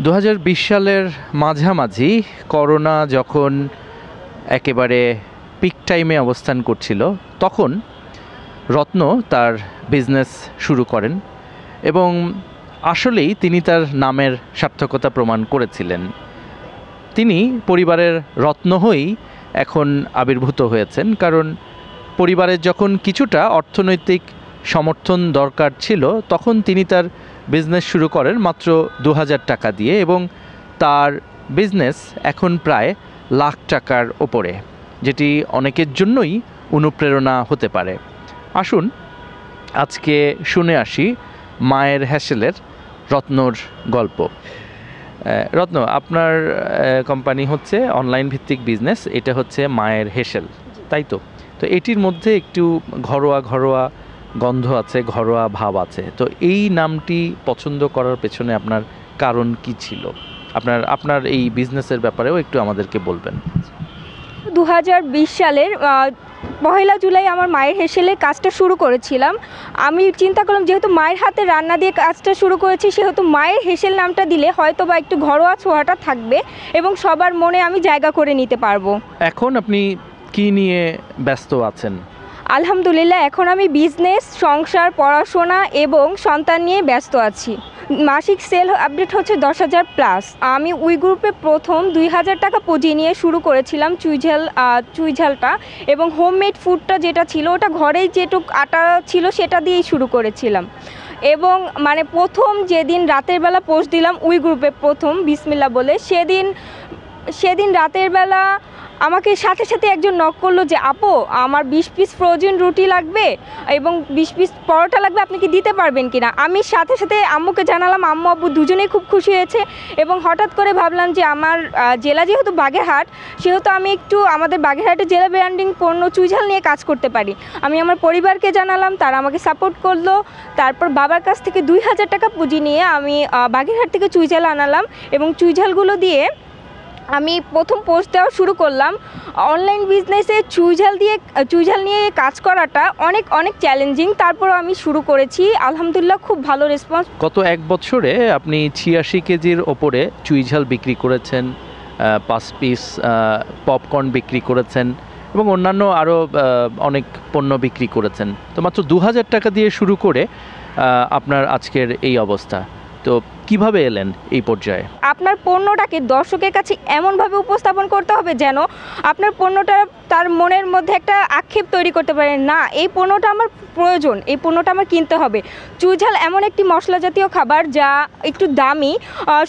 2020 সালের মাঝামাঝি করোনা যখন একেবারে পিক টাইমে অবস্থান করছিল, তখন রত্ন তার বিজনেস শুরু করেন এবং আসলেই তিনি তার নামের সার্থকতা প্রমাণ করেছিলেন। তিনি পরিবারের রত্ন হয়েই এখন আবির্ভূত হয়েছেন, কারণ পরিবারের যখন কিছুটা অর্থনৈতিক সমর্থন দরকার ছিল, তখন তিনি তার বিজনেস শুরু করেন মাত্র 2000 টাকা দিয়ে, এবং তার বিজনেস এখন প্রায় লাখ টাকার ওপরে, যেটি অনেকের জন্যই অনুপ্রেরণা হতে পারে। আসুন আজকে শুনে আসি মায়ের হ্যাসেলের রত্নর গল্প। রত্ন, আপনার কোম্পানি হচ্ছে অনলাইন ভিত্তিক বিজনেস, এটা হচ্ছে মায়ের হেসেল, তাই তো? তো এটির মধ্যে একটু ঘরোয়া ঘরোয়া গন্ধ আছে, ঘরোয়া ভাব আছে। তো এই নামটি পছন্দ করার পেছনে আপনার কারণ কি ছিল? আপনার এই বিজনেসের ব্যাপারেও একটু আমাদেরকে বলবেন। 2020 সালের 1 জুলাই আমার মায়ের হেসেলের কাজটা শুরু করেছিলাম। আমি চিন্তা করলাম, যেহেতু মায়ের হাতে রান্না দিয়ে কাজটা শুরু করেছি, সেহেতু মায়ের হেসেল নামটা দিলে হয়তো বা একটু ঘরোয়া ছোঁয়াটা থাকবে এবং সবার মনে আমি জায়গা করে নিতে পারবো। এখন আপনি কি নিয়ে ব্যস্ত আছেন? আলহামদুলিল্লাহ, এখন আমি বিজনেস, সংসার, পড়াশোনা এবং সন্তান নিয়ে ব্যস্ত আছি। মাসিক সেল আপডেট হচ্ছে 10,000+। আমি উই গ্রুপে প্রথম 2000 টাকা পুঁজি নিয়ে শুরু করেছিলাম চুইঝালটা, এবং হোমমেড ফুডটা যেটা ছিল ওটা ঘরেই যেটুক আটা ছিল সেটা দিয়েই শুরু করেছিলাম। এবং মানে প্রথম যেদিন রাতের বেলা পোস্ট দিলাম উই গ্রুপে, প্রথম বিসমিল্লাহ বলে, সেদিন রাতের বেলা আমাকে সাথে সাথে একজন নক করলো যে, আপু আমার 20 পিস ফ্রোজেন রুটি লাগবে এবং 20 পিস পরোটা লাগবে, আপনি কি দিতে পারবেন কিনা। আমি সাথে সাথে আম্মুকে জানালাম, আম্মু আব্বু দুজনেই খুব খুশি হয়েছে। এবং হঠাৎ করে ভাবলাম যে আমার জেলা যেহেতু বাগেরহাট, সেহেতু আমি একটু আমাদের বাগেরহাটের জেলা ব্র্যান্ডিং পণ্য চুইঝাল নিয়ে কাজ করতে পারি। আমি আমার পরিবারকে জানালাম, তারা আমাকে সাপোর্ট করলো। তারপর বাবার কাছ থেকে 2000 টাকা পুঁজি নিয়ে আমি বাগেরহাট থেকে চুইঝাল আনালাম এবং চুইঝালগুলো দিয়ে আমি প্রথম পোস্ট দেওয়া শুরু করলাম। অনলাইন বিজনেসে চুইঝাল নিয়ে কাজ করাটা অনেক অনেক চ্যালেঞ্জিং, তারপরও আমি শুরু করেছি। আলহামদুলিল্লাহ, খুব ভালো রেসপন্স। গত 1 বছরে আপনি 86 কেজির ওপরে চুইঝাল বিক্রি করেছেন, 5 পিস পপকর্ন বিক্রি করেছেন এবং অন্যান্য আরও অনেক পণ্য বিক্রি করেছেন। তো মাত্র 2000 টাকা দিয়ে শুরু করে আপনার আজকের এই অবস্থা, তো কিভাবে এলেন এই পর্যায়ে? আপনার পণ্যটাকে দর্শকের কাছে এমনভাবে উপস্থাপন করতে হবে যেন আপনার পণ্যটা তার মনের মধ্যে একটা আক্ষেপ তৈরি করতে পারে, না এই পণ্যটা আমার প্রয়োজন, এই পণ্যটা আমার কিনতে হবে। চুইঝাল এমন একটি মশলা জাতীয় খাবার যা একটু দামি,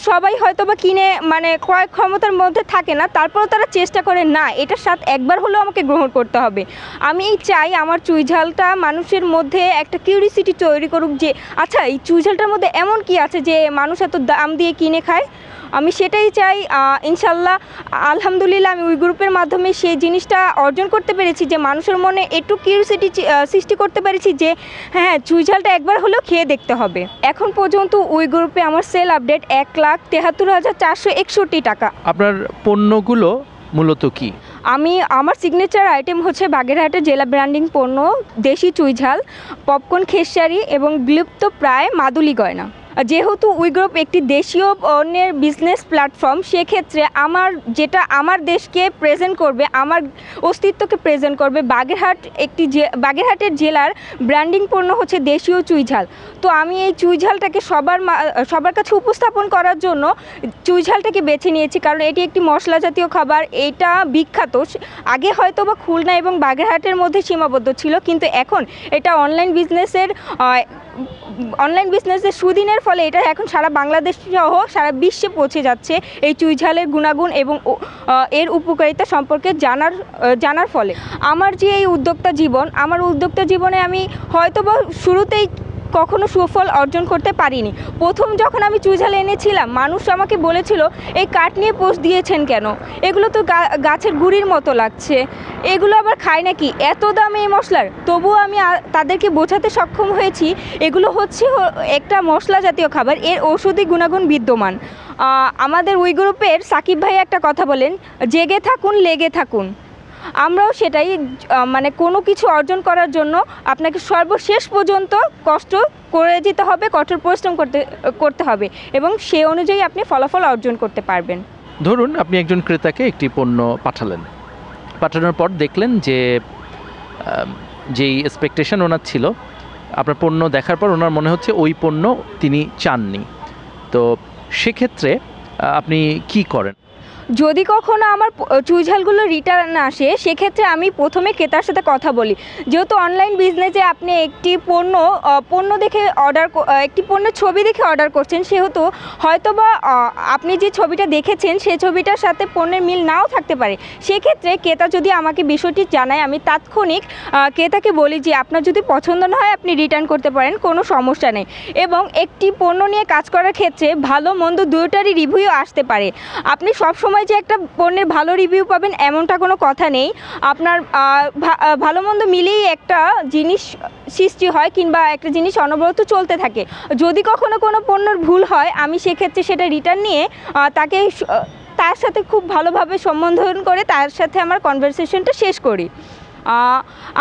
সবাই হয়তো বা কিনে মানে ক্রয় ক্ষমতার মধ্যে থাকে না, তারপরেও তারা চেষ্টা করে, না এটার স্বাদ একবার হলেও আমাকে গ্রহণ করতে হবে। আমি চাই আমার চুইঝালটা মানুষের মধ্যে একটা কিউরিসিটি তৈরি করুক যে আচ্ছা এই চুইঝালটার মধ্যে এমন কি আছে যে মানুষ এত দাম দিয়ে কিনে খায়। আমি সেটাই চাই। ইনশাল্লাহ আলহামদুলিল্লাহ আমি উই গ্রুপের মাধ্যমে সেই জিনিসটা অর্জন করতে পেরেছি, যে মানুষের মনে একটু কিউরিসিটি সৃষ্টি করতে পেরেছি যে হ্যাঁ চুইঝালটা একবার হলেও খেয়ে দেখতে হবে। এখন পর্যন্ত উই গ্রুপে আমার সেল আপডেট 1,73,461 টাকা। আপনার পণ্যগুলো মূলত কি? আমার সিগনেচার আইটেম হচ্ছে বাগেরহাটের জেলা ব্র্যান্ডিং পণ্য দেশি চুইঝাল, পপকর্ন, খেসারি এবং বিলুপ্ত প্রায় মাদুলি গয়না। যেহেতু উই গ্রুপ একটি দেশীয় পণ্যের বিজনেস প্ল্যাটফর্ম, সেক্ষেত্রে আমার দেশকে প্রেজেন্ট করবে, আমার অস্তিত্বকে প্রেজেন্ট করবে। বাগেরহাটের জেলার ব্র্যান্ডিং পণ্য হচ্ছে দেশীয় চুইঝাল। তো আমি এই চুইঝালটাকে সবার কাছে উপস্থাপন করার জন্য চুইঝালটাকে বেছে নিয়েছি, কারণ এটি একটি মশলা জাতীয় খাবার, এটা বিখ্যাত। আগে হয়তো বা খুলনা এবং বাগেরহাটের মধ্যে সীমাবদ্ধ ছিল, কিন্তু এখন এটা অনলাইন বিজনেসের সুদিনের ফলে এটা এখন সারা বাংলাদেশ সহ সারা বিশ্বে পৌঁছে যাচ্ছে এই চুইঝালের গুণাগুণ এবং এর উপকারিতা সম্পর্কে জানার ফলে। আমার যে এই আমার উদ্যোক্তা জীবনে আমি হয়তোবা শুরুতেই কখনো সুফল অর্জন করতে পারিনি। প্রথম যখন আমি চুইঝাল এনেছিলাম, মানুষ আমাকে বলেছিল এই কাঠ নিয়ে পোস্ট দিয়েছেন কেন, এগুলো তো গাছের গুঁড়ির মতো লাগছে, এগুলো আবার খায় নাকি, এত দাম এই মশলার। তবুও আমি তাদেরকে বোঝাতে সক্ষম হয়েছি এগুলো হচ্ছে একটা মশলা জাতীয় খাবার, এর ঔষধি গুণাগুণ বিদ্যমান। আমাদের উই গ্রুপের সাকিব ভাই একটা কথা বলেন, জেগে থাকুন লেগে থাকুন। আমরাও সেটাই মানে কোনো কিছু অর্জন করার জন্য আপনাকে সর্বশেষ পর্যন্ত কষ্ট করে যেতে হবে, কঠোর পরিশ্রম করতে হবে এবং সে অনুযায়ী আপনি ফলাফল অর্জন করতে পারবেন। ধরুন আপনি একজন ক্রেতাকে একটি পণ্য পাঠানোর পর দেখলেন যে যেই এক্সপেকটেশন ওনার ছিল, আপনার পণ্য দেখার পর ওনার মনে হচ্ছে ওই পণ্য তিনি চাননি, তো সেক্ষেত্রে আপনি কি করেন? যদি কখনো আমার চুইঝালগুলো রিটার্ন আসে, সেক্ষেত্রে আমি প্রথমে ক্রেতার সাথে কথা বলি। যেহেতু অনলাইন বিজনেসে আপনি একটি পণ্য দেখে একটি পণ্যের ছবি দেখে অর্ডার করছেন, সেহেতু হয়তোবা আপনি যে ছবিটা দেখেছেন সেই ছবিটার সাথে পণ্যের মিল নাও থাকতে পারে। সেক্ষেত্রে ক্রেতা যদি আমাকে বিষয়টি জানায়, আমি তাৎক্ষণিক ক্রেতাকে বলি যে আপনার যদি পছন্দ না হয় আপনি রিটার্ন করতে পারেন, কোনো সমস্যা নেই। এবং একটি পণ্য নিয়ে কাজ করার ক্ষেত্রে ভালো মন্দ দুটোরই রিভিউ আসতে পারে। আপনি সবসময় যে একটা পণ্যের ভালো রিভিউ পাবেন এমনটা কোনো কথা নেই। আপনার ভালো মন্দ মিলেই একটা জিনিস সৃষ্টি হয় কিংবা একটা জিনিস অনবরত চলতে থাকে। যদি কখনো কোনো পণ্যের ভুল হয়, আমি সেক্ষেত্রে সেটা রিটার্ন নিয়ে তার সাথে খুব ভালোভাবে সম্বোধন করে তার সাথে আমার কনভারসেশনটা শেষ করি।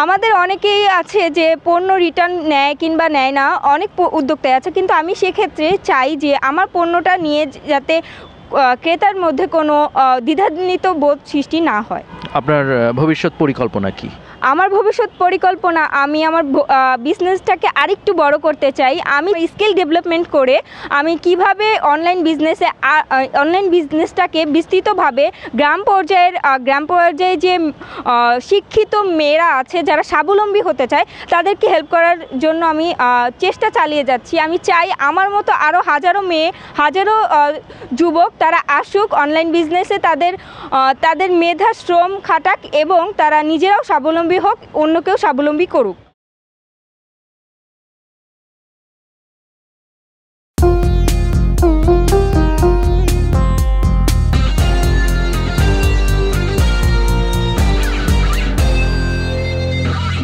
আমাদের অনেকেই আছে যে পণ্য রিটার্ন নেয় কিংবা নেয় না, অনেক উদ্যোক্তা আছে, কিন্তু আমি সেক্ষেত্রে চাই যে আমার পণ্যটা নিয়ে যাতে ক্রেতার মধ্যে কোনো দ্বিধান্বিত বোধ সৃষ্টি না হয়। আপনার ভবিষ্যৎ পরিকল্পনা কি? আমার ভবিষ্যৎ পরিকল্পনা, আমি আমার বিজনেসটাকে আরেকটু বড় করতে চাই। আমি স্কিল ডেভেলপমেন্ট করে আমি কিভাবে অনলাইন বিজনেসটাকে বিস্তৃতভাবে গ্রাম পর্যায়ে যে শিক্ষিত মেয়েরা আছে যারা স্বাবলম্বী হতে চায় তাদেরকে হেল্প করার জন্য আমি চেষ্টা চালিয়ে যাচ্ছি। আমি চাই আমার মতো আরও হাজারো যুবক তারা আসুক অনলাইন বিজনেসে, তাদের মেধা শ্রম খাটাক এবং তারা নিজেরাও স্বাবলম্বী হোক, অন্যকেও স্বাবলম্বী করুক।